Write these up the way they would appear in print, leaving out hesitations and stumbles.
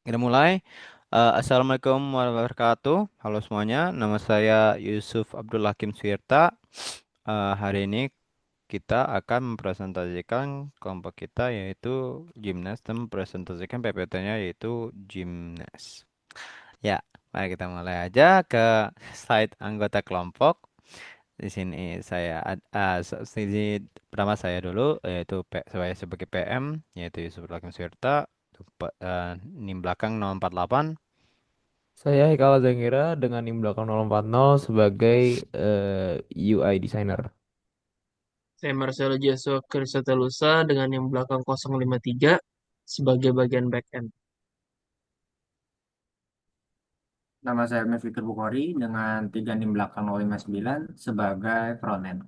Kita mulai. Assalamualaikum warahmatullahi wabarakatuh. Halo semuanya, nama saya Yusuf Abdul Hakim Suirta. Hari ini kita akan mempresentasikan kelompok kita yaitu Gimnas dan mempresentasikan PPT-nya yaitu Gimnas. Ya, mari kita mulai aja ke slide anggota kelompok. Di sini sini pertama saya dulu yaitu saya sebagai PM yaitu Yusuf Abdul Hakim Suirta. NIM belakang 048. Saya Hekal Zengira dengan NIM belakang 040 sebagai UI designer. Saya Marcelo Joshua Crisotelusa dengan yang belakang 053 sebagai bagian back-end. Nama saya Fikir Bukhari dengan 3 NIM belakang 059 sebagai frontend.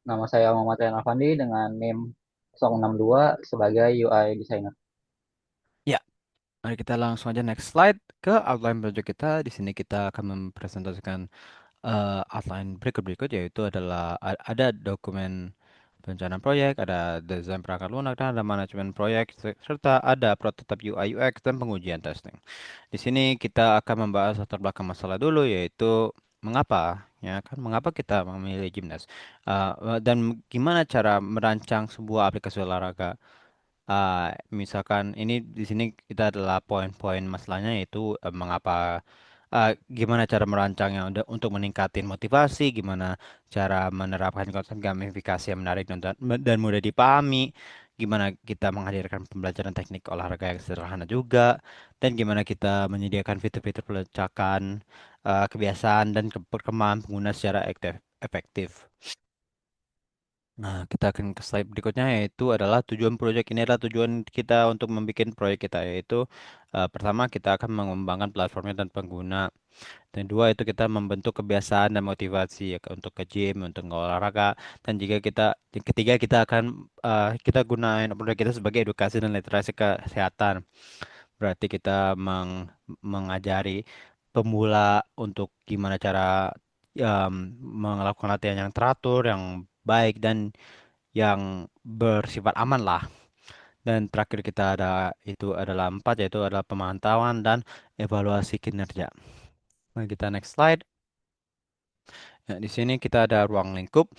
Nama saya Muhammad Rian Afandi dengan NIM 062 sebagai UI designer. Ya, mari kita langsung aja next slide ke outline project kita. Di sini kita akan mempresentasikan outline berikut-berikut yaitu adalah ada dokumen perencanaan proyek, ada desain perangkat lunak, dan ada manajemen proyek, serta ada prototipe UI UX dan pengujian testing. Di sini kita akan membahas latar belakang masalah dulu yaitu mengapa ya kan mengapa kita memilih Gymnast. Dan gimana cara merancang sebuah aplikasi olahraga. Misalkan ini di sini kita adalah poin-poin masalahnya yaitu mengapa gimana cara merancangnya untuk meningkatin motivasi, gimana cara menerapkan konsep gamifikasi yang menarik dan mudah dipahami, gimana kita menghadirkan pembelajaran teknik olahraga yang sederhana juga, dan gimana kita menyediakan fitur-fitur pelacakan kebiasaan dan perkembangan pengguna secara efektif. Nah, kita akan ke slide berikutnya yaitu adalah tujuan proyek ini adalah tujuan kita untuk membuat proyek kita yaitu pertama kita akan mengembangkan platformnya dan pengguna. Dan dua itu kita membentuk kebiasaan dan motivasi ya, untuk ke gym, untuk olahraga dan jika kita yang ketiga kita akan kita gunain proyek kita sebagai edukasi dan literasi kesehatan. Berarti kita mengajari pemula untuk gimana cara em, melakukan latihan yang teratur, yang baik dan yang bersifat aman lah. Dan terakhir kita ada itu adalah empat yaitu adalah pemantauan dan evaluasi kinerja. Mari kita next slide. Ya, di sini kita ada ruang lingkup.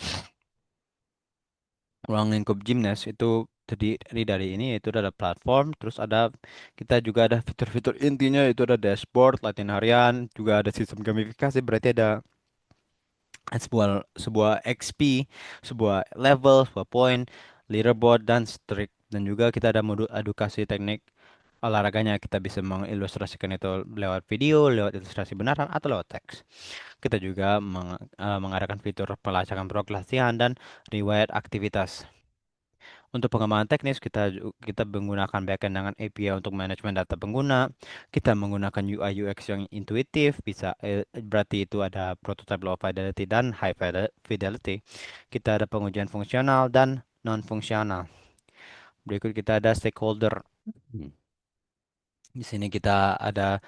Ruang lingkup Gymnast itu terdiri dari ini yaitu ada platform, terus ada kita juga ada fitur-fitur intinya yaitu ada dashboard, latihan harian, juga ada sistem gamifikasi berarti ada sebuah XP, sebuah level, sebuah point, leaderboard dan streak dan juga kita ada modul edukasi teknik olahraganya kita bisa mengilustrasikan itu lewat video, lewat ilustrasi benaran atau lewat teks. Kita juga mengadakan fitur pelacakan progres latihan dan riwayat aktivitas. Untuk pengembangan teknis, kita menggunakan backend dengan API untuk manajemen data pengguna. Kita menggunakan UI UX yang intuitif, berarti itu ada prototype low fidelity dan high fidelity. Kita ada pengujian fungsional dan non fungsional. Berikut kita ada stakeholder. Hmm. Di sini kita ada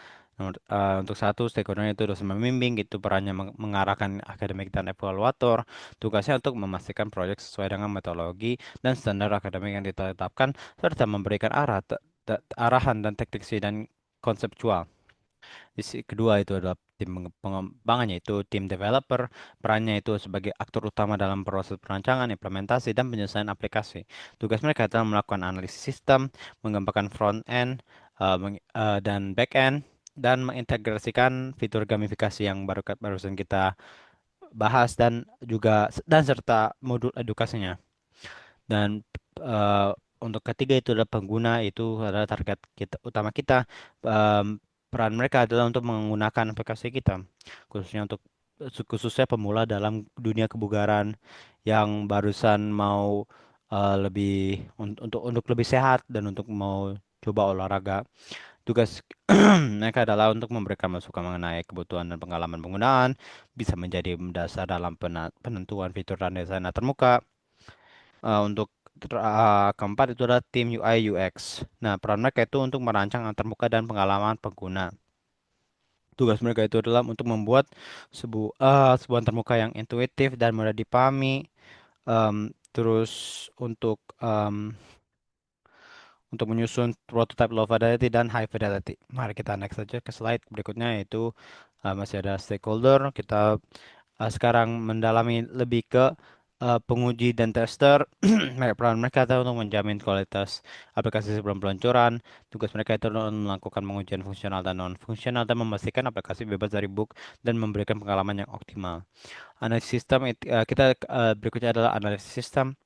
untuk satu stakeholder itu dosen membimbing, itu perannya mengarahkan akademik dan evaluator. Tugasnya untuk memastikan proyek sesuai dengan metodologi dan standar akademik yang ditetapkan, serta memberikan arahan dan teknisi dan konseptual. Kedua itu adalah tim pengembangannya itu tim developer, perannya itu sebagai aktor utama dalam proses perancangan, implementasi, dan penyelesaian aplikasi. Tugas mereka adalah melakukan analisis sistem, mengembangkan front end dan back end, dan mengintegrasikan fitur gamifikasi yang barusan kita bahas dan serta modul edukasinya. Dan eh, untuk ketiga itu adalah pengguna itu adalah target kita utama kita. Em, Peran mereka adalah untuk menggunakan aplikasi kita, khususnya pemula dalam dunia kebugaran yang barusan mau lebih untuk lebih sehat dan untuk mau coba olahraga. Tugas mereka adalah untuk memberikan masukan mengenai kebutuhan dan pengalaman penggunaan, bisa menjadi dasar dalam penentuan fitur dan desain termuka. Untuk keempat itu adalah tim UI UX. Nah, peran mereka itu untuk merancang antarmuka dan pengalaman pengguna. Tugas mereka itu adalah untuk membuat sebuah antarmuka yang intuitif dan mudah dipahami. Terus untuk menyusun prototype low fidelity dan high fidelity. Mari kita next saja ke slide berikutnya, yaitu masih ada stakeholder. Kita sekarang mendalami lebih ke penguji dan tester. Peran mereka adalah untuk menjamin kualitas aplikasi sebelum peluncuran. Tugas mereka itu untuk melakukan pengujian fungsional dan non fungsional dan memastikan aplikasi bebas dari bug dan memberikan pengalaman yang optimal. Analisis sistem kita berikutnya adalah analisis sistem.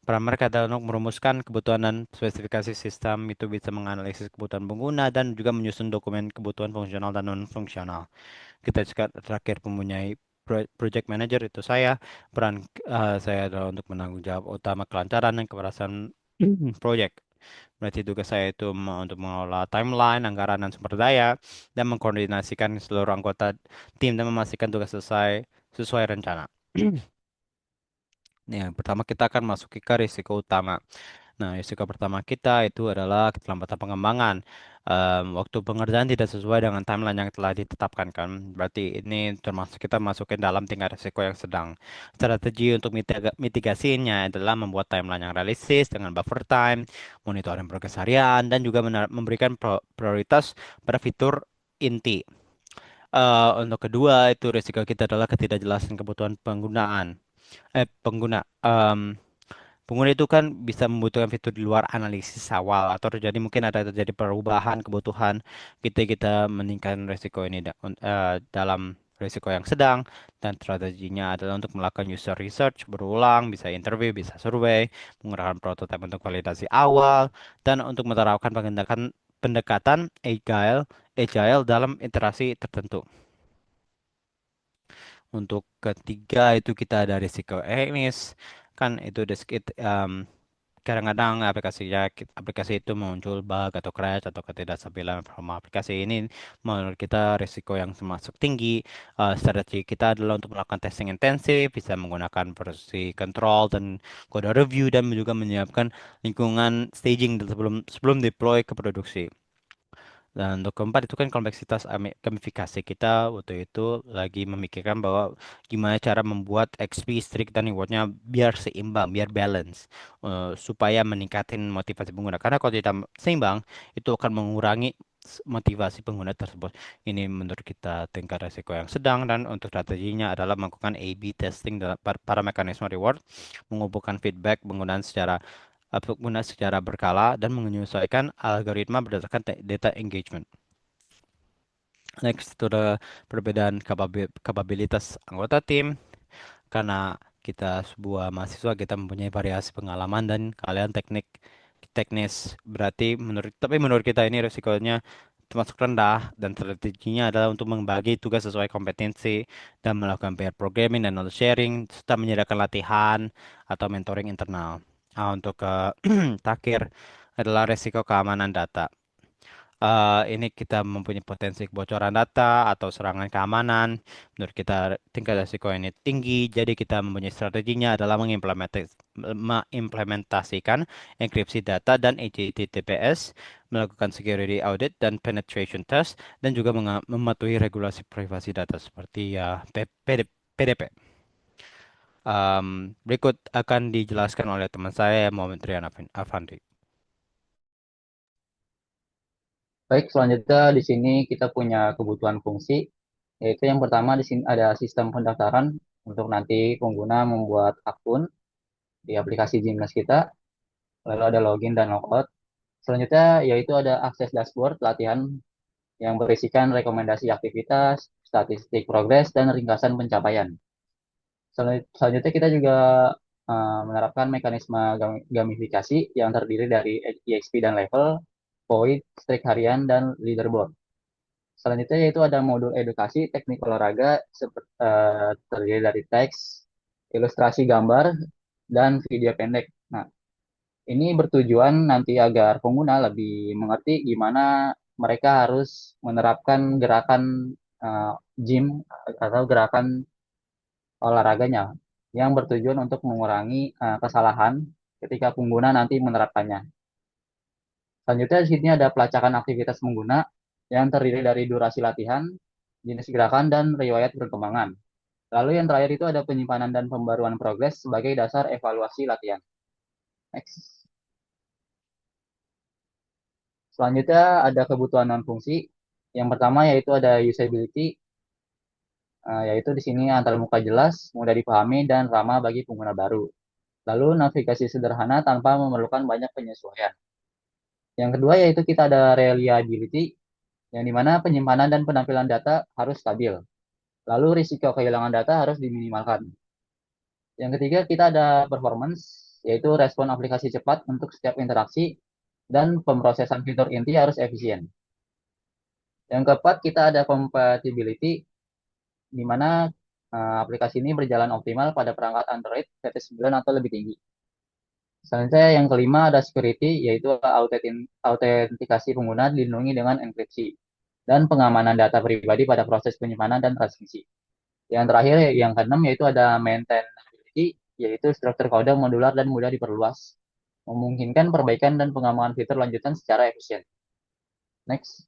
Peran mereka adalah untuk merumuskan kebutuhan dan spesifikasi sistem. Itu bisa menganalisis kebutuhan pengguna dan juga menyusun dokumen kebutuhan fungsional dan non fungsional. Kita terakhir mempunyai project manager, itu saya. Peran saya adalah untuk menanggung jawab utama kelancaran dan keberhasilan project. Berarti tugas saya itu untuk mengelola timeline, anggaran, dan sumber daya, dan mengkoordinasikan seluruh anggota tim dan memastikan tugas selesai sesuai rencana. Nih, yang pertama kita akan masuki ke risiko utama. Nah, risiko pertama kita itu adalah keterlambatan pengembangan. Waktu pengerjaan tidak sesuai dengan timeline yang telah ditetapkan kan. Berarti ini termasuk kita masukin dalam tingkat risiko yang sedang. Strategi untuk mitigasinya adalah membuat timeline yang realistis dengan buffer time, monitoring progres harian, dan juga memberikan prioritas pada fitur inti. Untuk kedua, itu risiko kita adalah ketidakjelasan kebutuhan pengguna. Pengguna itu kan bisa membutuhkan fitur di luar analisis awal atau terjadi perubahan kebutuhan. Kita meningkatkan resiko ini dalam risiko yang sedang, dan strateginya adalah untuk melakukan user research berulang, bisa interview, bisa survei, menggunakan prototipe untuk validasi awal, dan untuk menerapkan pendekatan agile dalam iterasi tertentu. Untuk ketiga itu kita ada risiko teknis, kan itu kadang-kadang aplikasi itu muncul bug atau crash atau ketidakstabilan performa aplikasi ini. Menurut kita risiko yang termasuk tinggi. Strategi kita adalah untuk melakukan testing intensif, bisa menggunakan versi control dan kode review, dan juga menyiapkan lingkungan staging sebelum deploy ke produksi. Dan untuk keempat itu kan kompleksitas gamifikasi kita waktu itu lagi memikirkan bahwa gimana cara membuat XP streak dan rewardnya biar seimbang, biar balance, supaya meningkatin motivasi pengguna. Karena kalau tidak seimbang itu akan mengurangi motivasi pengguna tersebut. Ini menurut kita tingkat resiko yang sedang, dan untuk strateginya adalah melakukan A/B testing para mekanisme reward, mengumpulkan feedback penggunaan pengguna secara berkala, dan menyesuaikan algoritma berdasarkan data engagement. Next, itu ada perbedaan kapabilitas anggota tim. Karena kita sebuah mahasiswa, kita mempunyai variasi pengalaman dan kalian teknis. Tapi menurut kita ini risikonya termasuk rendah, dan strateginya adalah untuk membagi tugas sesuai kompetensi dan melakukan pair programming dan knowledge sharing, serta menyediakan latihan atau mentoring internal. Untuk terakhir adalah risiko keamanan data. Ini kita mempunyai potensi kebocoran data atau serangan keamanan. Menurut kita tingkat risiko ini tinggi, jadi kita mempunyai strateginya adalah mengimplementasikan enkripsi data dan HTTPS, melakukan security audit dan penetration test, dan juga mematuhi regulasi privasi data seperti PDP. Berikut akan dijelaskan oleh teman saya, Muhammad Rian Afandi. Baik, selanjutnya di sini kita punya kebutuhan fungsi, yaitu yang pertama di sini ada sistem pendaftaran untuk nanti pengguna membuat akun di aplikasi Gymnast kita, lalu ada login dan logout. Selanjutnya yaitu ada akses dashboard latihan yang berisikan rekomendasi aktivitas, statistik progres, dan ringkasan pencapaian. Selanjutnya kita juga menerapkan mekanisme gamifikasi yang terdiri dari EXP dan level, poin, streak harian, dan leaderboard. Selanjutnya yaitu ada modul edukasi teknik olahraga terdiri dari teks, ilustrasi gambar, dan video pendek. Nah, ini bertujuan nanti agar pengguna lebih mengerti gimana mereka harus menerapkan gerakan uh, gym atau gerakan olahraganya yang bertujuan untuk mengurangi kesalahan ketika pengguna nanti menerapkannya. Selanjutnya di sini ada pelacakan aktivitas pengguna yang terdiri dari durasi latihan, jenis gerakan, dan riwayat perkembangan. Lalu yang terakhir itu ada penyimpanan dan pembaruan progres sebagai dasar evaluasi latihan. Next. Selanjutnya ada kebutuhan non-fungsi. Yang pertama yaitu ada usability, yaitu di sini antarmuka jelas, mudah dipahami, dan ramah bagi pengguna baru. Lalu navigasi sederhana tanpa memerlukan banyak penyesuaian. Yang kedua yaitu kita ada reliability, yang dimana penyimpanan dan penampilan data harus stabil. Lalu risiko kehilangan data harus diminimalkan. Yang ketiga kita ada performance, yaitu respon aplikasi cepat untuk setiap interaksi dan pemrosesan fitur inti harus efisien. Yang keempat kita ada compatibility, di mana aplikasi ini berjalan optimal pada perangkat Android VT9 atau lebih tinggi. Selanjutnya yang kelima ada security, yaitu autentikasi pengguna dilindungi dengan enkripsi dan pengamanan data pribadi pada proses penyimpanan dan transmisi. Yang terakhir, yang keenam yaitu ada maintainability, yaitu struktur kode modular dan mudah diperluas, memungkinkan perbaikan dan pengembangan fitur lanjutan secara efisien. Next.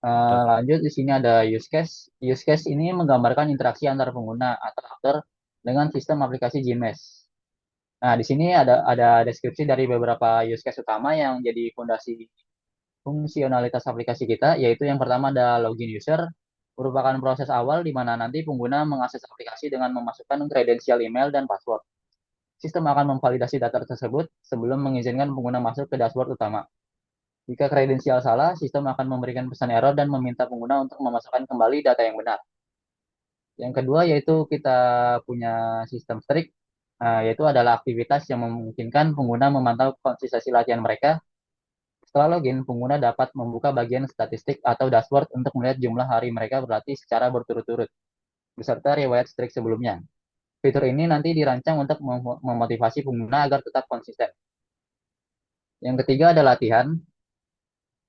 Betul. Lanjut di sini ada use case. Use case ini menggambarkan interaksi antar pengguna atau aktor dengan sistem aplikasi GMS. Nah, di sini ada deskripsi dari beberapa use case utama yang jadi fondasi fungsionalitas aplikasi kita, yaitu yang pertama ada login user, merupakan proses awal di mana nanti pengguna mengakses aplikasi dengan memasukkan kredensial email dan password. Sistem akan memvalidasi data tersebut sebelum mengizinkan pengguna masuk ke dashboard utama. Jika kredensial salah, sistem akan memberikan pesan error dan meminta pengguna untuk memasukkan kembali data yang benar. Yang kedua yaitu kita punya sistem strict, yaitu adalah aktivitas yang memungkinkan pengguna memantau konsistensi latihan mereka. Setelah login, pengguna dapat membuka bagian statistik atau dashboard untuk melihat jumlah hari mereka berlatih secara berturut-turut, beserta riwayat strict sebelumnya. Fitur ini nanti dirancang untuk memotivasi pengguna agar tetap konsisten. Yang ketiga ada latihan,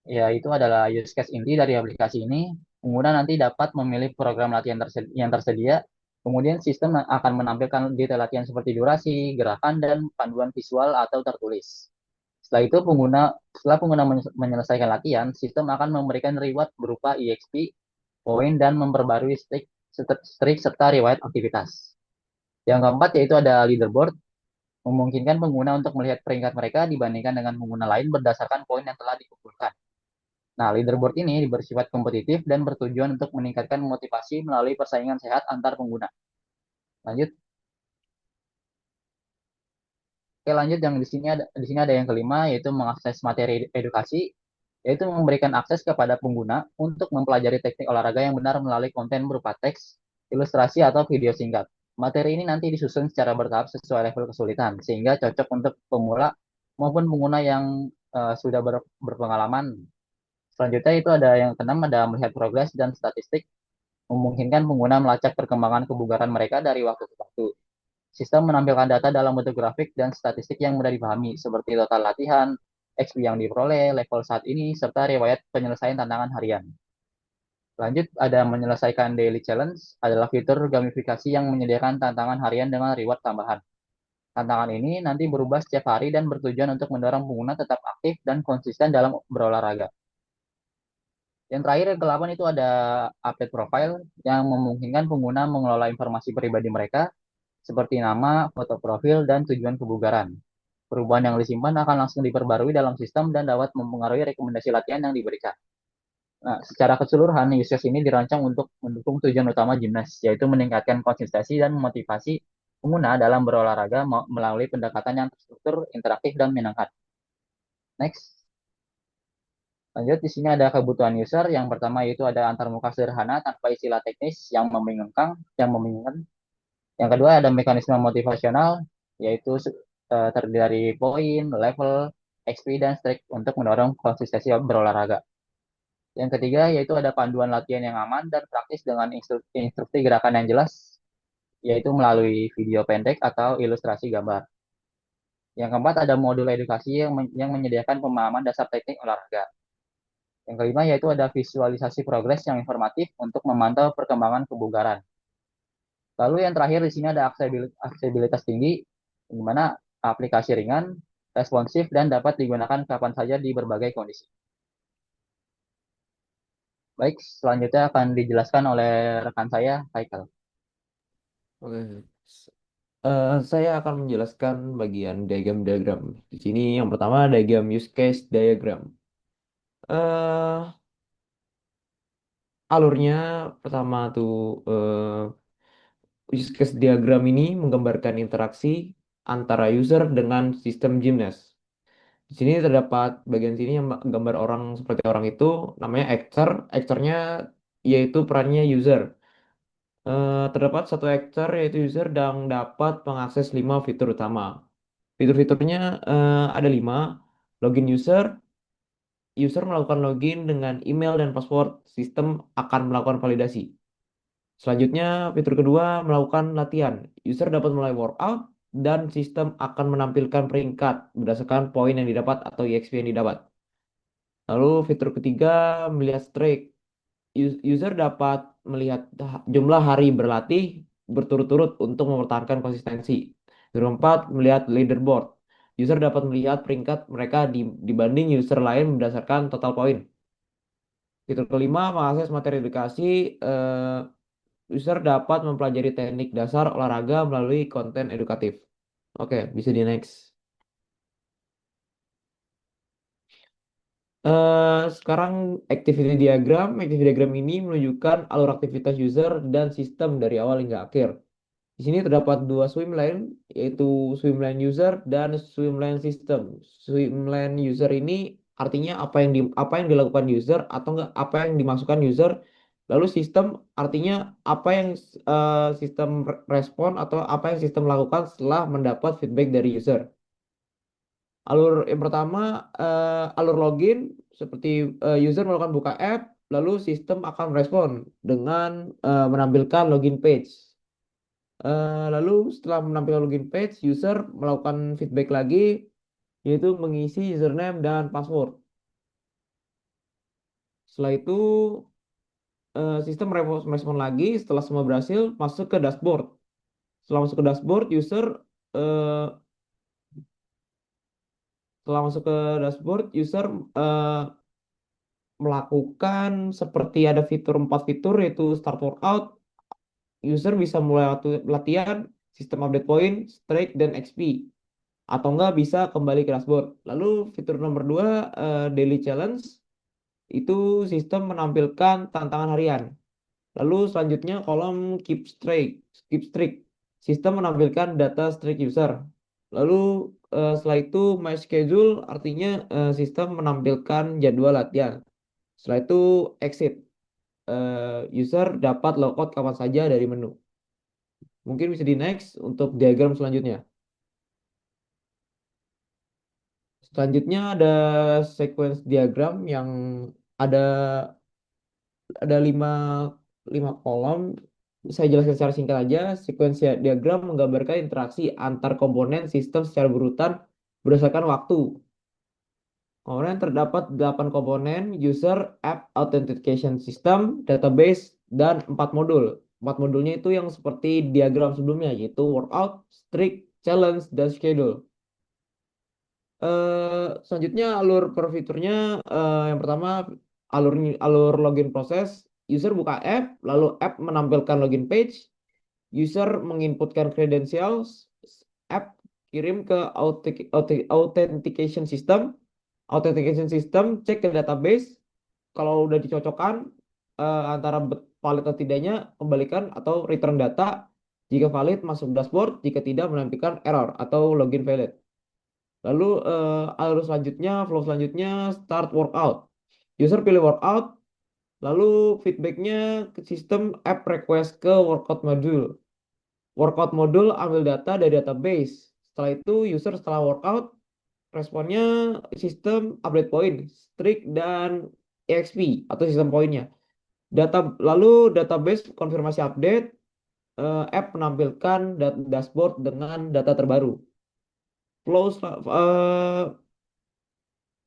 yaitu adalah use case inti dari aplikasi ini. Pengguna nanti dapat memilih program latihan yang tersedia, kemudian sistem akan menampilkan detail latihan seperti durasi, gerakan, dan panduan visual atau tertulis. Setelah pengguna menyelesaikan latihan, sistem akan memberikan reward berupa EXP, poin, dan memperbarui streak serta riwayat aktivitas. Yang keempat yaitu ada leaderboard, memungkinkan pengguna untuk melihat peringkat mereka dibandingkan dengan pengguna lain berdasarkan poin yang telah dikumpulkan. Nah, leaderboard ini bersifat kompetitif dan bertujuan untuk meningkatkan motivasi melalui persaingan sehat antar pengguna. Lanjut. Oke, lanjut yang di sini ada yang kelima yaitu mengakses materi edukasi, yaitu memberikan akses kepada pengguna untuk mempelajari teknik olahraga yang benar melalui konten berupa teks, ilustrasi atau video singkat. Materi ini nanti disusun secara bertahap sesuai level kesulitan sehingga cocok untuk pemula maupun pengguna yang sudah berpengalaman. Selanjutnya itu ada yang keenam ada melihat progres dan statistik, memungkinkan pengguna melacak perkembangan kebugaran mereka dari waktu ke waktu. Sistem menampilkan data dalam bentuk grafik dan statistik yang mudah dipahami, seperti total latihan, XP yang diperoleh, level saat ini, serta riwayat penyelesaian tantangan harian. Lanjut, ada menyelesaikan daily challenge, adalah fitur gamifikasi yang menyediakan tantangan harian dengan reward tambahan. Tantangan ini nanti berubah setiap hari dan bertujuan untuk mendorong pengguna tetap aktif dan konsisten dalam berolahraga. Yang terakhir, yang ke-8 itu ada update profile yang memungkinkan pengguna mengelola informasi pribadi mereka seperti nama, foto profil, dan tujuan kebugaran. Perubahan yang disimpan akan langsung diperbarui dalam sistem dan dapat mempengaruhi rekomendasi latihan yang diberikan. Nah, secara keseluruhan, use case ini dirancang untuk mendukung tujuan utama Gymnast, yaitu meningkatkan konsistensi dan memotivasi pengguna dalam berolahraga melalui pendekatan yang terstruktur, interaktif, dan menyenangkan. Next. Lanjut, di sini ada kebutuhan user. Yang pertama yaitu ada antarmuka sederhana tanpa istilah teknis yang membingungkan. Yang kedua ada mekanisme motivasional, yaitu terdiri dari poin, level, XP, dan streak untuk mendorong konsistensi berolahraga. Yang ketiga yaitu ada panduan latihan yang aman dan praktis dengan instruksi gerakan yang jelas, yaitu melalui video pendek atau ilustrasi gambar. Yang keempat ada modul edukasi yang menyediakan pemahaman dasar teknik olahraga. Yang kelima yaitu ada visualisasi progres yang informatif untuk memantau perkembangan kebugaran. Lalu yang terakhir di sini ada aksesibilitas tinggi, di mana aplikasi ringan, responsif, dan dapat digunakan kapan saja di berbagai kondisi. Baik, selanjutnya akan dijelaskan oleh rekan saya, Haikal. Oke. Saya akan menjelaskan bagian diagram-diagram. Di sini yang pertama diagram use case diagram. eh Alurnya pertama tuh, use case diagram ini menggambarkan interaksi antara user dengan sistem Gymnast. Di sini terdapat bagian sini yang gambar orang seperti orang itu namanya actor. Actornya yaitu perannya user. Terdapat satu actor yaitu user dan dapat mengakses 5 fitur utama. Fitur-fiturnya ada 5. Login user. User melakukan login dengan email dan password. Sistem akan melakukan validasi. Selanjutnya, fitur kedua melakukan latihan. User dapat mulai workout dan sistem akan menampilkan peringkat berdasarkan poin yang didapat atau EXP yang didapat. Lalu fitur ketiga melihat streak. User dapat melihat jumlah hari berlatih berturut-turut untuk mempertahankan konsistensi. Fitur keempat melihat leaderboard. User dapat melihat peringkat mereka dibanding user lain berdasarkan total poin. Fitur kelima mengakses materi edukasi. eh, User dapat mempelajari teknik dasar olahraga melalui konten edukatif. Oke, bisa di next. Sekarang activity diagram. Activity diagram ini menunjukkan alur aktivitas user dan sistem dari awal hingga akhir. Di sini terdapat 2 swim lane, yaitu swim lane user dan swim lane system. Swim lane user ini artinya apa yang dilakukan user atau enggak apa yang dimasukkan user. Lalu sistem artinya apa yang sistem respon atau apa yang sistem lakukan setelah mendapat feedback dari user. Alur yang pertama, alur login seperti user melakukan buka app, lalu sistem akan merespon dengan menampilkan login page. Lalu setelah menampilkan login page, user melakukan feedback lagi, yaitu mengisi username dan password. Setelah itu, sistem merespon lagi setelah semua berhasil, masuk ke dashboard. Setelah masuk ke dashboard, eh, user eh, melakukan seperti ada 4 fitur, yaitu start workout. User bisa mulai latihan, sistem update point, strike, dan XP. Atau enggak bisa kembali ke dashboard. Lalu fitur nomor 2, daily challenge, itu sistem menampilkan tantangan harian. Lalu selanjutnya kolom keep streak, sistem menampilkan data streak user. Lalu setelah itu my schedule artinya sistem menampilkan jadwal latihan. Setelah itu exit, user dapat logout kapan saja dari menu. Mungkin bisa di next untuk diagram selanjutnya. Selanjutnya ada sequence diagram yang ada ada lima kolom. Saya jelaskan secara singkat aja. Sequence diagram menggambarkan interaksi antar komponen sistem secara berurutan berdasarkan waktu. Kemudian terdapat 8 komponen: user, app, authentication system, database, dan 4 modul. 4 modulnya itu yang seperti diagram sebelumnya, yaitu workout, streak, challenge, dan schedule. Selanjutnya alur per fiturnya, yang pertama alur login proses. User buka app, lalu app menampilkan login page. User menginputkan credentials, app kirim ke authentication system. Authentication system cek ke database. Kalau udah dicocokkan antara valid atau tidaknya, kembalikan atau return data. Jika valid masuk dashboard, jika tidak menampilkan error atau login valid. Lalu flow selanjutnya start workout. User pilih workout, lalu feedbacknya ke sistem app request ke workout module. Workout module ambil data dari database. Setelah itu user setelah workout, responnya sistem update point, streak, dan EXP atau sistem poinnya. Lalu database konfirmasi update, app menampilkan dashboard dengan data terbaru. Flow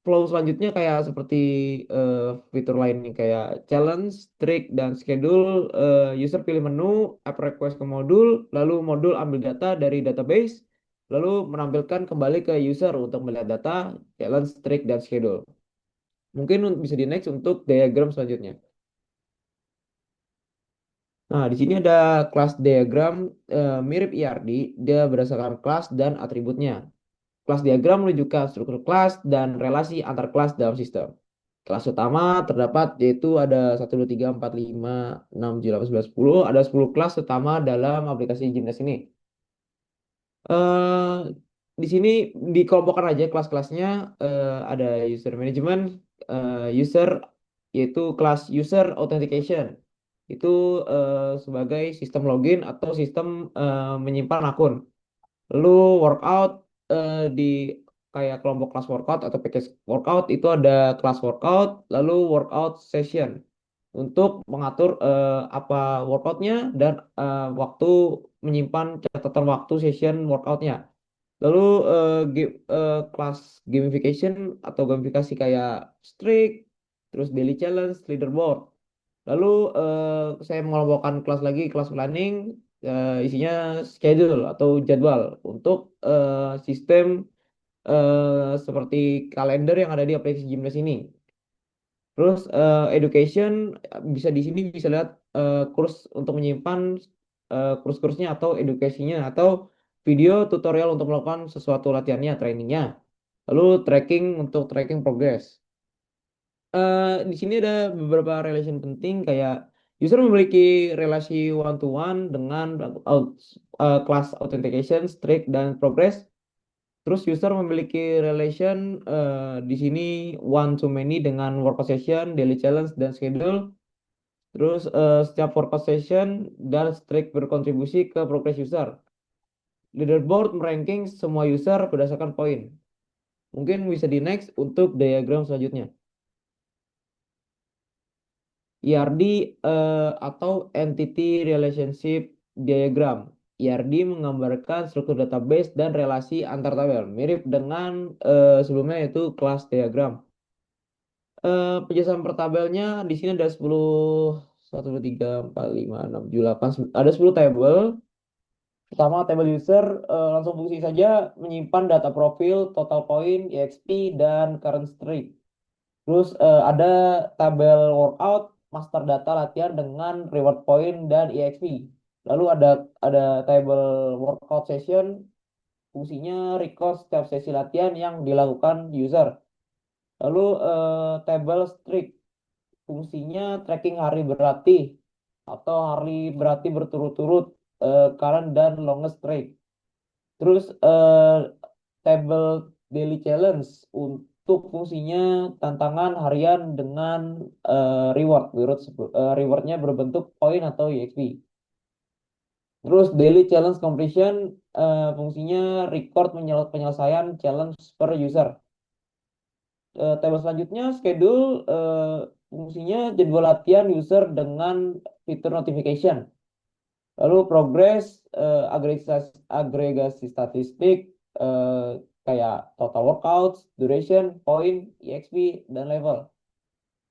flow selanjutnya kayak seperti eh, fitur lain nih kayak challenge, trick, dan schedule. User pilih menu, app request ke modul, lalu modul ambil data dari database, lalu menampilkan kembali ke user untuk melihat data, challenge, trick, dan schedule. Mungkin bisa di next untuk diagram selanjutnya. Nah, di sini ada kelas diagram mirip ERD, dia berdasarkan kelas dan atributnya. Kelas diagram menunjukkan struktur kelas dan relasi antar kelas dalam sistem. Kelas utama terdapat yaitu ada 1, 2, 3, 4, 5, 6, 7, 8, 9, 10. Ada 10 kelas utama dalam aplikasi Gymnast ini. eh di sini dikelompokkan aja kelas-kelasnya. Ada user management, user yaitu kelas user authentication. Itu sebagai sistem login atau sistem menyimpan akun. Lalu workout di kayak kelompok kelas workout atau package workout itu ada kelas workout, lalu workout session untuk mengatur apa workoutnya dan waktu menyimpan catatan waktu session workoutnya. Lalu kelas gamification atau gamifikasi kayak streak, terus daily challenge, leaderboard. Lalu saya mengelompokkan kelas lagi, kelas planning, isinya schedule atau jadwal untuk sistem seperti kalender yang ada di aplikasi Gymnast ini. Terus education bisa di sini bisa lihat kurs untuk menyimpan kurs-kursnya atau edukasinya atau video tutorial untuk melakukan sesuatu latihannya, trainingnya. Lalu tracking untuk tracking progress. Di sini ada beberapa relation penting kayak user memiliki relasi one to one dengan class authentication, streak dan progress. Terus user memiliki relation di sini one to many dengan workout session, daily challenge dan schedule. Terus setiap workout session dan streak berkontribusi ke progress user. Leaderboard meranking semua user berdasarkan poin. Mungkin bisa di next untuk diagram selanjutnya. ERD atau Entity Relationship Diagram. ERD menggambarkan struktur database dan relasi antar tabel, mirip dengan sebelumnya yaitu kelas diagram. Penjelasan per tabelnya di sini ada 10, 1, 2, 3, 4, 5, 6, 7, 8, ada 10 tabel. Pertama, tabel user langsung fungsi saja menyimpan data profil, total point, EXP, dan current streak. Terus ada tabel workout, master data latihan dengan reward point dan EXP. Lalu ada tabel workout session, fungsinya record setiap sesi latihan yang dilakukan user. Lalu tabel streak, fungsinya tracking hari berlatih atau hari berlatih berturut-turut, current dan longest streak. Terus tabel daily challenge untuk fungsinya tantangan harian dengan rewardnya berbentuk poin atau EXP. Terus daily challenge completion fungsinya record penyelesaian challenge per user. Tabel selanjutnya schedule fungsinya jadwal latihan user dengan fitur notification. Lalu progress agregasi statistik eh, kayak total workouts, duration, point, EXP, dan level.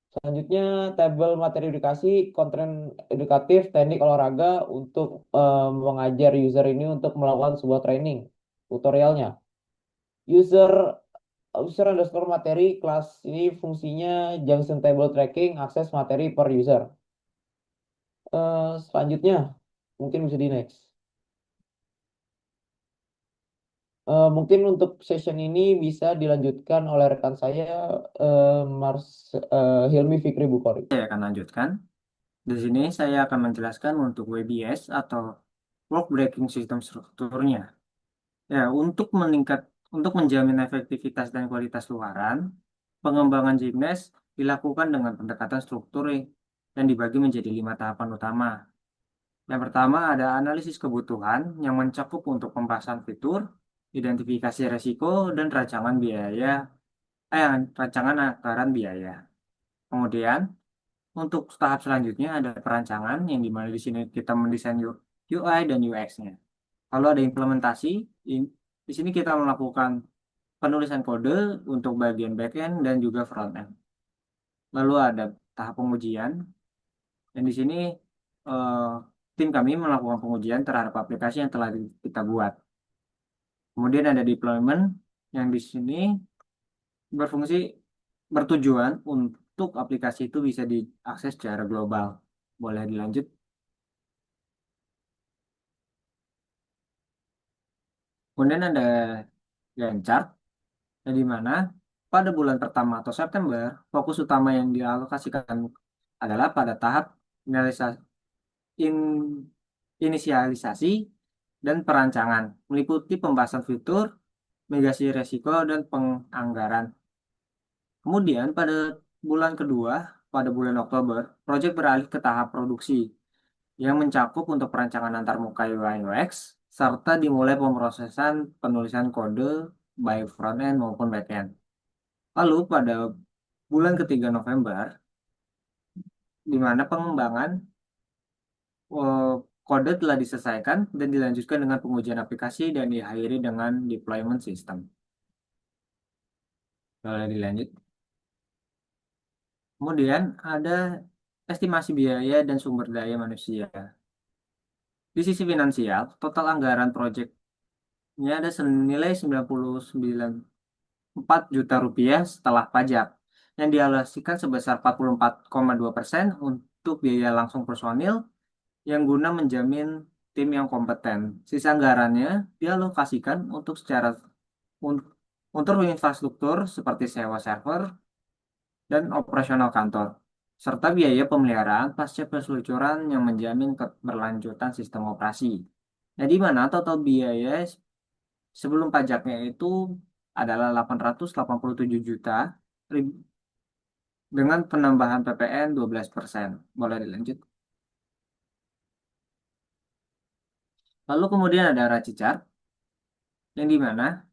Selanjutnya tabel materi edukasi, konten edukatif, teknik olahraga untuk mengajar user ini untuk melakukan sebuah training, tutorialnya. User user underscore materi kelas ini fungsinya junction table tracking akses materi per user. Selanjutnya mungkin bisa di next. Mungkin untuk session ini bisa dilanjutkan oleh rekan saya, Hilmi Fikri Bukhari. Saya akan lanjutkan. Di sini saya akan menjelaskan untuk WBS atau Work Breaking System strukturnya. Ya, untuk menjamin efektivitas dan kualitas luaran, pengembangan Gymnast dilakukan dengan pendekatan struktur dan dibagi menjadi 5 tahapan utama. Yang pertama ada analisis kebutuhan yang mencakup untuk pembahasan fitur, identifikasi resiko, dan rancangan anggaran biaya. Kemudian, untuk tahap selanjutnya ada perancangan yang dimana di sini kita mendesain UI dan UX-nya. Lalu ada implementasi, di sini kita melakukan penulisan kode untuk bagian backend dan juga frontend. Lalu ada tahap pengujian, dan di sini eh, tim kami melakukan pengujian terhadap aplikasi yang telah kita buat. Kemudian ada deployment, yang di sini bertujuan untuk aplikasi itu bisa diakses secara global. Boleh dilanjut? Kemudian ada Gantt chart, yang di mana pada bulan pertama atau September, fokus utama yang dialokasikan adalah pada tahap in- inisialisasi dan perancangan, meliputi pembahasan fitur, mitigasi resiko, dan penganggaran. Kemudian bulan kedua, pada bulan Oktober, proyek beralih ke tahap produksi yang mencakup untuk perancangan antarmuka UI UX, serta dimulai pemrosesan penulisan kode baik front-end maupun back-end. Lalu pada bulan ketiga November, di mana pengembangan eh, kode telah diselesaikan dan dilanjutkan dengan pengujian aplikasi dan diakhiri dengan deployment system. Boleh dilanjut. Kemudian ada estimasi biaya dan sumber daya manusia. Di sisi finansial, total anggaran proyeknya ada senilai 99,4 juta rupiah setelah pajak, yang dialokasikan sebesar 44,2% untuk biaya langsung personil yang guna menjamin tim yang kompeten. Sisa anggarannya dialokasikan un- untuk infrastruktur seperti sewa server dan operasional kantor, serta biaya pemeliharaan pasca peluncuran yang menjamin keberlanjutan sistem operasi. Nah, di mana total biaya sebelum pajaknya itu adalah 887 juta dengan penambahan PPN 12%. Boleh dilanjut. Lalu kemudian ada Racicar, yang di mana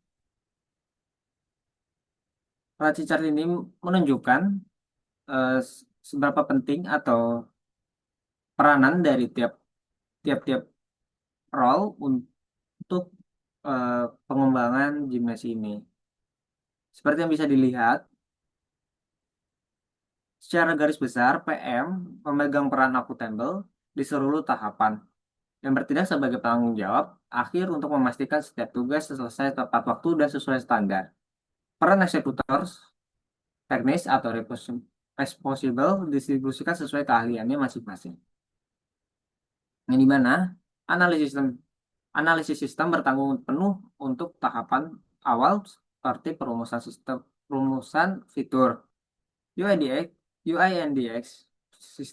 Racicar ini menunjukkan seberapa penting atau peranan dari tiap-tiap role untuk eh, pengembangan gimnas ini. Seperti yang bisa dilihat, secara garis besar PM memegang peran akuntabel di seluruh tahapan dan bertindak sebagai penanggung jawab akhir untuk memastikan setiap tugas selesai tepat waktu dan sesuai standar. Peran eksekutor teknis atau responsible distribusikan sesuai keahliannya masing-masing. Yang dimana analisis sistem analisis sistem bertanggung penuh untuk tahapan awal seperti perumusan fitur. UIDX, UINDX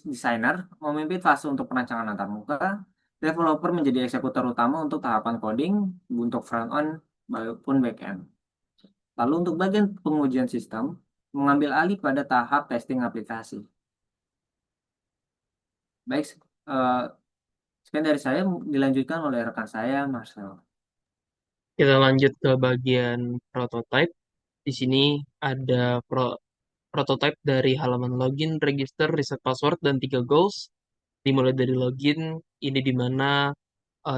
designer memimpin fase untuk perancangan antarmuka, developer menjadi eksekutor utama untuk tahapan coding untuk front-end maupun back-end. Lalu untuk bagian pengujian sistem, mengambil alih pada tahap testing aplikasi. Baik, eh, sekian dari saya, dilanjutkan oleh rekan saya, Marcel. Kita lanjut ke bagian prototype. Di sini ada prototype dari halaman login, register, reset password, dan 3 goals. Dimulai dari login, ini di mana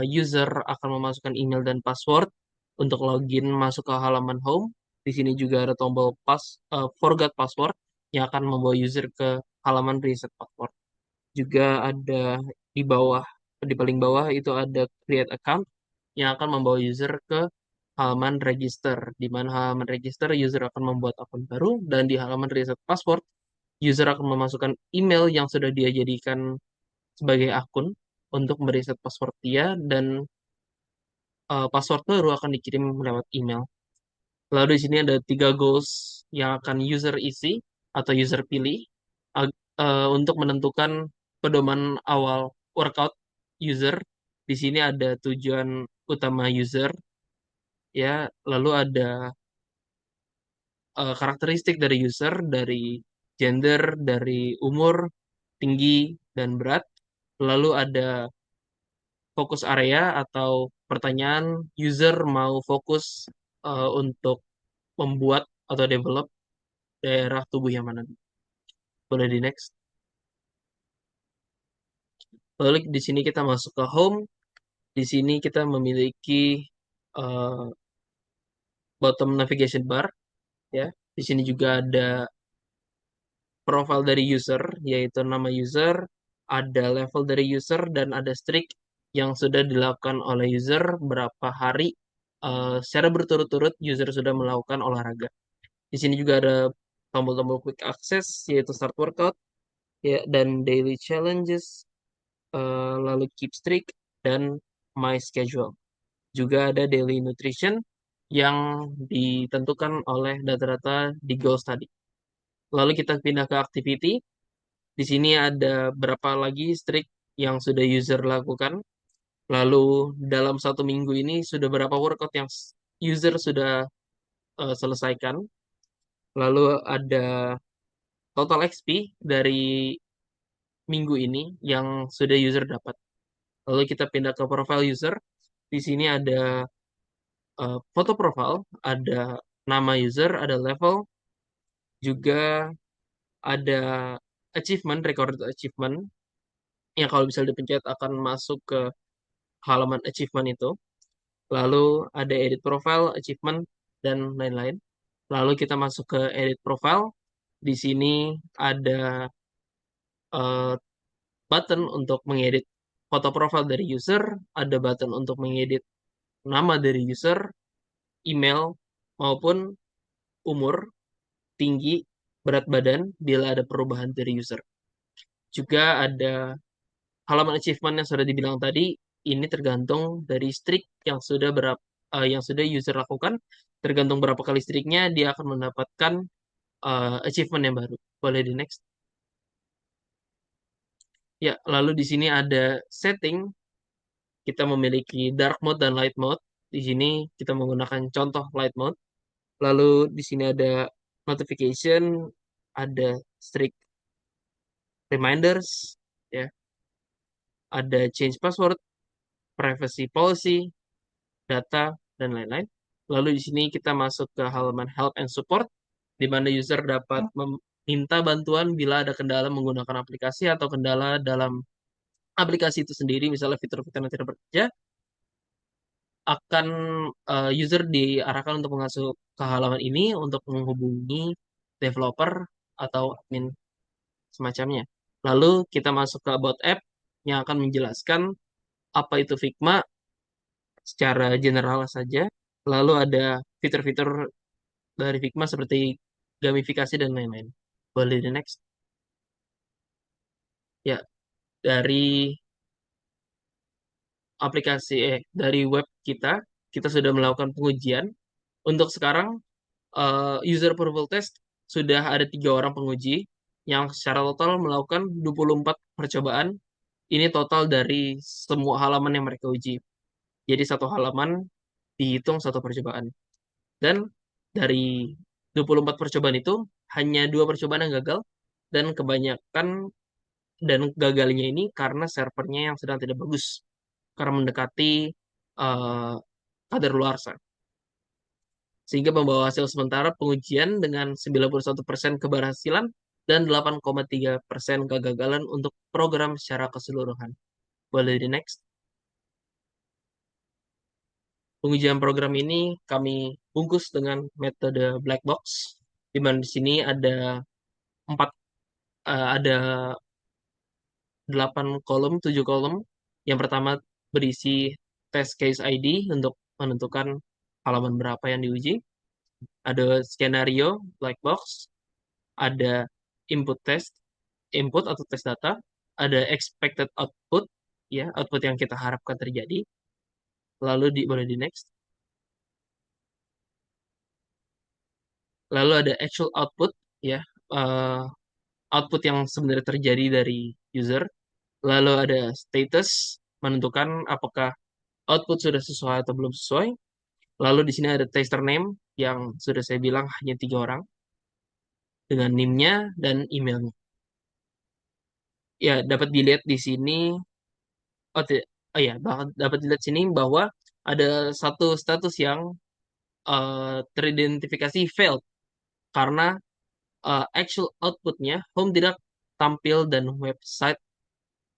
user akan memasukkan email dan password untuk login masuk ke halaman home. Di sini juga ada tombol forgot password yang akan membawa user ke halaman reset password. Juga ada di bawah, di paling bawah itu ada create account yang akan membawa user ke halaman register. Di mana halaman register user akan membuat akun baru, dan di halaman reset password user akan memasukkan email yang sudah dia jadikan sebagai akun untuk mereset password dia, dan password baru akan dikirim lewat email. Lalu di sini ada 3 goals yang akan user isi atau user pilih untuk menentukan pedoman awal workout user. Di sini ada tujuan utama user, ya, lalu ada karakteristik dari user, dari gender, dari umur, tinggi, dan berat. Lalu ada fokus area atau pertanyaan user mau fokus untuk membuat atau develop daerah tubuh yang mana. Boleh di next. Lalu di sini kita masuk ke home. Di sini kita memiliki eh, bottom navigation bar, ya. Di sini juga ada profile dari user, yaitu nama user, ada level dari user, dan ada streak yang sudah dilakukan oleh user berapa hari secara berturut-turut user sudah melakukan olahraga. Di sini juga ada tombol-tombol quick access, yaitu start workout, ya, dan daily challenges, lalu keep streak, dan my schedule. Juga ada daily nutrition yang ditentukan oleh data-data di goals tadi. Lalu kita pindah ke activity. Di sini ada berapa lagi streak yang sudah user lakukan. Lalu dalam 1 minggu ini sudah berapa workout yang user sudah selesaikan. Lalu ada total XP dari minggu ini yang sudah user dapat. Lalu kita pindah ke profile user. Di sini ada foto profile, ada nama user, ada level, juga ada achievement, recorded achievement, yang kalau bisa dipencet akan masuk ke halaman achievement itu. Lalu ada edit profile, achievement, dan lain-lain. Lalu kita masuk ke edit profile. Di sini ada eh, button untuk mengedit foto profile dari user, ada button untuk mengedit nama dari user, email, maupun umur, tinggi, berat badan bila ada perubahan dari user. Juga ada halaman achievement yang sudah dibilang tadi, ini tergantung dari streak yang sudah user lakukan. Tergantung berapa kali streaknya, dia akan mendapatkan achievement yang baru. Boleh di next. Ya, lalu di sini ada setting. Kita memiliki dark mode dan light mode. Di sini kita menggunakan contoh light mode. Lalu di sini ada notification, ada streak reminders, ya, ada change password, privacy policy, data, dan lain-lain. Lalu di sini kita masuk ke halaman help and support, di mana user dapat meminta bantuan bila ada kendala menggunakan aplikasi atau kendala dalam aplikasi itu sendiri, misalnya fitur-fitur yang tidak bekerja, akan user diarahkan untuk masuk ke halaman ini untuk menghubungi developer atau admin semacamnya. Lalu kita masuk ke about app yang akan menjelaskan apa itu Figma secara general saja. Lalu ada fitur-fitur dari Figma seperti gamifikasi dan lain-lain. Boleh di next. Ya, dari dari web kita sudah melakukan pengujian. Untuk sekarang user approval test sudah ada 3 orang penguji yang secara total melakukan 24 percobaan. Ini total dari semua halaman yang mereka uji. Jadi satu halaman dihitung satu percobaan. Dan dari 24 percobaan itu hanya 2 percobaan yang gagal, dan kebanyakan dan gagalnya ini karena servernya yang sedang tidak bagus karena mendekati uh, kadaluarsa. Sehingga membawa hasil sementara pengujian dengan 91% keberhasilan dan 8,3% kegagalan untuk program secara keseluruhan. Boleh di next. Pengujian program ini kami bungkus dengan metode black box, di mana di sini ada 4 ada 8 kolom, 7 kolom. Yang pertama berisi test case ID untuk menentukan halaman berapa yang diuji. Ada skenario black box, ada input test, input atau tes data, ada expected output, ya, output yang kita harapkan terjadi. Lalu boleh di next. Lalu ada actual output, ya, uh, output yang sebenarnya terjadi dari user. Lalu ada status, menentukan apakah output sudah sesuai atau belum sesuai. Lalu di sini ada tester name yang sudah saya bilang hanya 3 orang dengan NIM-nya dan emailnya. Ya, dapat dilihat di sini. Oh, ya, dapat dilihat sini bahwa ada satu status yang teridentifikasi failed karena actual outputnya home tidak tampil dan website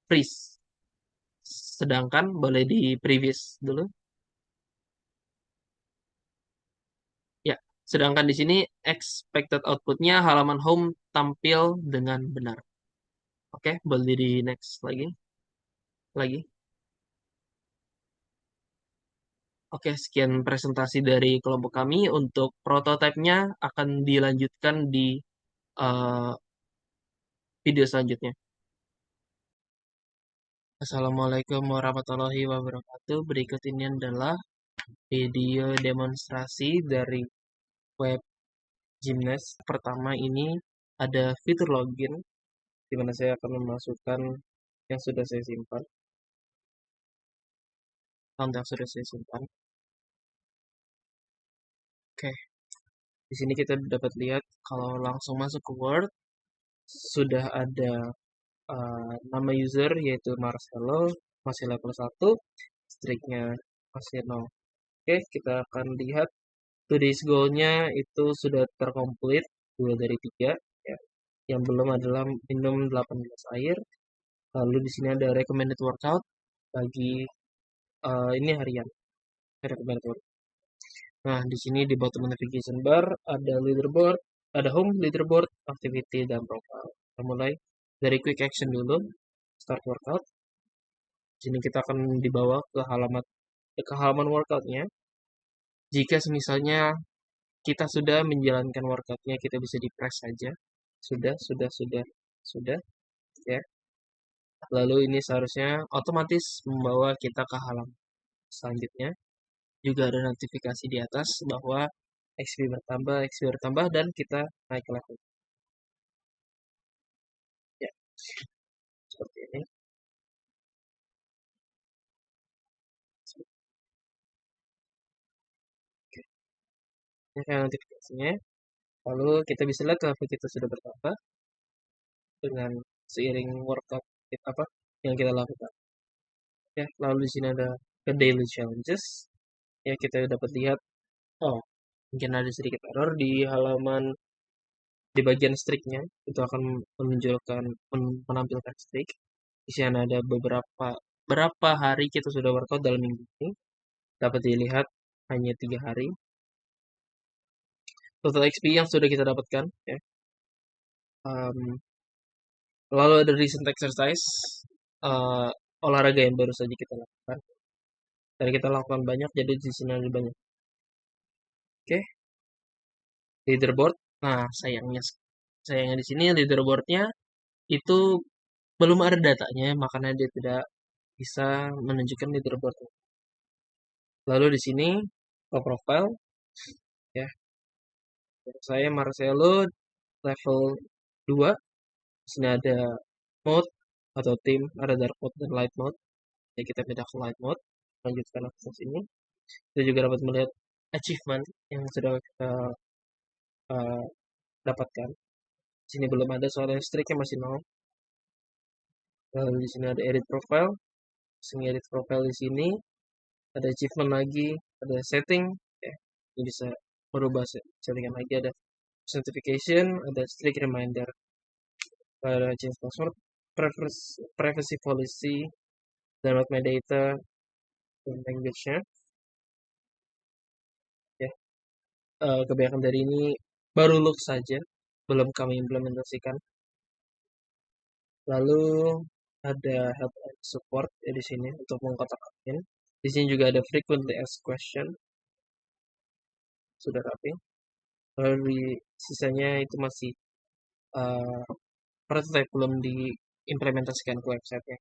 freeze. Sedangkan boleh di previous dulu. Ya, sedangkan di sini expected outputnya halaman home tampil dengan benar. Oke, boleh di next lagi. Lagi. Oke, sekian presentasi dari kelompok kami. Untuk prototipenya akan dilanjutkan di eh, video selanjutnya. Assalamualaikum warahmatullahi wabarakatuh. Berikut ini adalah video demonstrasi dari web Gymnast. Pertama ini ada fitur login, di mana saya akan memasukkan yang sudah saya simpan, account yang sudah saya simpan. Oke, di sini kita dapat lihat kalau langsung masuk ke Word, sudah ada nama user yaitu Marcelo, masih level 1, streaknya masih 0. Oke, kita akan lihat today's goal-nya itu sudah terkomplit 2 dari 3 ya. Yang belum adalah minum 8 gelas air. Lalu di sini ada recommended workout bagi ini harian. Recommended workout. Nah, di sini di bottom navigation bar ada leaderboard, ada home, leaderboard, activity, dan profile. Kita mulai dari quick action dulu, start workout. Di sini kita akan dibawa ke halaman workoutnya. Jika misalnya kita sudah menjalankan workoutnya, kita bisa di press saja. Sudah, ya. Lalu ini seharusnya otomatis membawa kita ke halaman selanjutnya. Juga ada notifikasi di atas bahwa XP bertambah, dan kita naik level. Ya, seperti ini. Oke, ini kayak notifikasinya. Lalu kita bisa lihat level kita sudah bertambah dengan seiring workout apa yang kita lakukan. Ya, lalu di sini ada ke daily challenges. Ya, kita dapat lihat, oh, mungkin ada sedikit error di halaman di bagian streaknya, itu akan menampilkan streak. Di sana ada berapa hari kita sudah workout dalam minggu ini, dapat dilihat hanya 3 hari. Total XP yang sudah kita dapatkan, ya. Lalu ada recent exercise, olahraga yang baru saja kita lakukan. Dan kita lakukan banyak, jadi di sini ada banyak. Oke, leaderboard. Nah, sayangnya di sini leaderboardnya itu belum ada datanya, makanya dia tidak bisa menunjukkan leaderboard. Lalu di sini ke profile, ya. Saya Marcelo level 2. Di sini ada mode atau team, ada dark mode dan light mode. Ya, kita pindah ke light mode, lanjutkan akses ini. Kita juga dapat melihat achievement yang sudah kita dapatkan. Di sini belum ada soalnya streaknya masih 0. Lalu di sini ada edit profile. Sini edit profile di sini ada achievement lagi, ada setting, ya. Ini bisa merubah settingan lagi, ada certification, ada streak reminder, ada change password, privacy policy, download my data, dan language-nya. Ya, kebanyakan dari ini baru look saja, belum kami implementasikan. Lalu ada help and support ya di sini untuk mengkontak admin. Di sini juga ada frequently asked question. Sudah rapi. Lalu di sisanya itu masih prototype, belum diimplementasikan ke website-nya.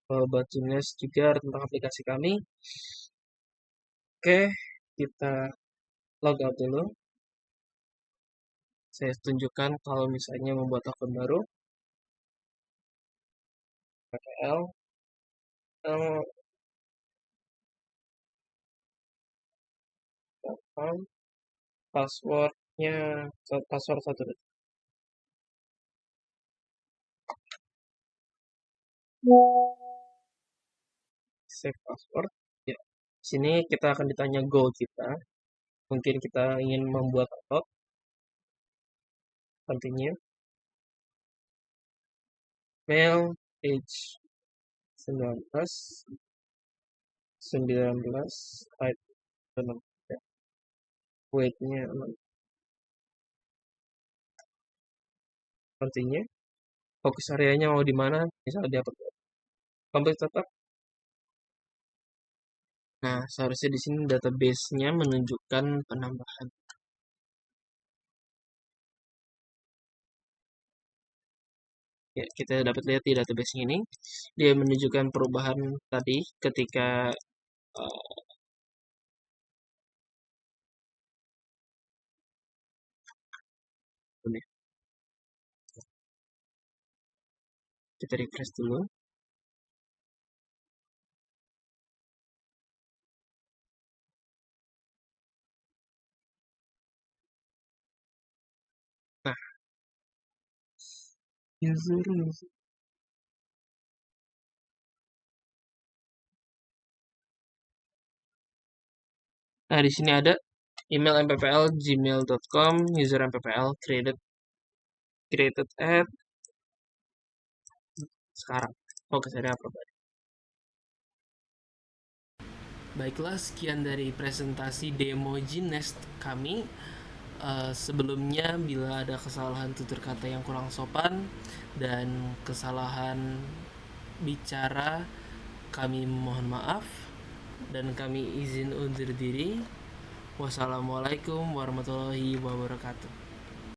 Kalau buat Gymnast juga ada tentang aplikasi kami. Oke, kita log out dulu. Saya tunjukkan kalau misalnya membuat akun baru. PPL. Passwordnya password 1. Save password. Ya. Sini kita akan ditanya goal kita. Mungkin kita ingin membuat otot. Continue. Male, age 19, height 6, ya. Weight-nya 6. Continue. Fokus areanya mau di mana? Misalnya di apa? Complete tetap. Nah, seharusnya di sini database-nya menunjukkan penambahan. Ya, kita dapat lihat di database ini, dia menunjukkan perubahan tadi ketika Kita refresh dulu. Nah, user. Nah, di sini ada email mppl gmail.com, user mppl created at sekarang. Oke, saya upload. Baiklah, sekian dari presentasi demo Gnest kami. Sebelumnya, bila ada kesalahan tutur kata yang kurang sopan dan kesalahan bicara, kami mohon maaf dan kami izin undur diri. Wassalamualaikum warahmatullahi wabarakatuh.